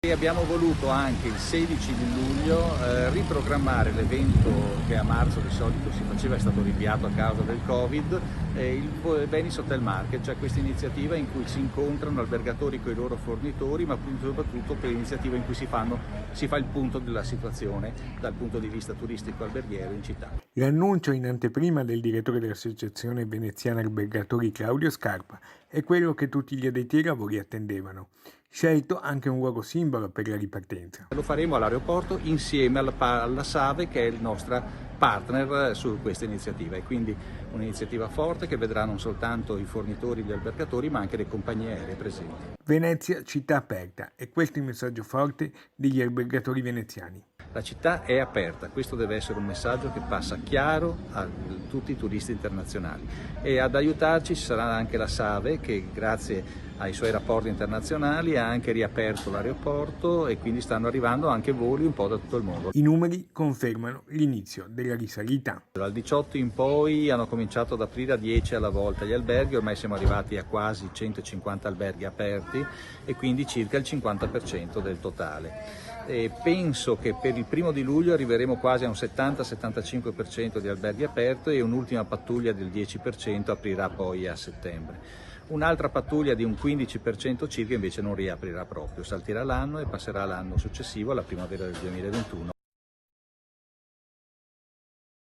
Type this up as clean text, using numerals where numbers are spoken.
E abbiamo voluto anche il 16 di luglio riprogrammare l'evento che a marzo di solito si faceva, è stato rinviato a causa del Covid, il Venice Hotel Market, cioè questa iniziativa in cui si incontrano albergatori con i loro fornitori, ma soprattutto per l'iniziativa in cui si fa il punto della situazione dal punto di vista turistico alberghiero in città. L'annuncio in anteprima del direttore dell'Associazione Veneziana Albergatori Claudio Scarpa è quello che tutti gli addetti ai lavori attendevano. Scelto anche un luogo simbolo per la ripartenza. Lo faremo all'aeroporto insieme alla SAVE, che è il nostro partner su questa iniziativa, e quindi un'iniziativa forte che vedrà non soltanto i fornitori, gli albergatori, ma anche le compagnie aeree presenti. Venezia città aperta, e questo è il messaggio forte degli albergatori veneziani. La città è aperta, questo deve essere un messaggio che passa chiaro a tutti i turisti internazionali, e ad aiutarci ci sarà anche la SAVE, che grazie ai suoi rapporti internazionali ha anche riaperto l'aeroporto e quindi stanno arrivando anche voli un po' da tutto il mondo. I numeri confermano l'inizio della risalita. Dal 18 in poi hanno cominciato ad aprire a 10 alla volta gli alberghi, ormai siamo arrivati a quasi 150 alberghi aperti e quindi circa il 50% del totale. E penso che per il 1° di luglio arriveremo quasi a un 70-75% di alberghi aperti, e un'ultima pattuglia del 10% aprirà poi a settembre. Un'altra pattuglia di un 15% circa invece non riaprirà proprio, salterà l'anno e passerà all'anno successivo, alla primavera del 2021.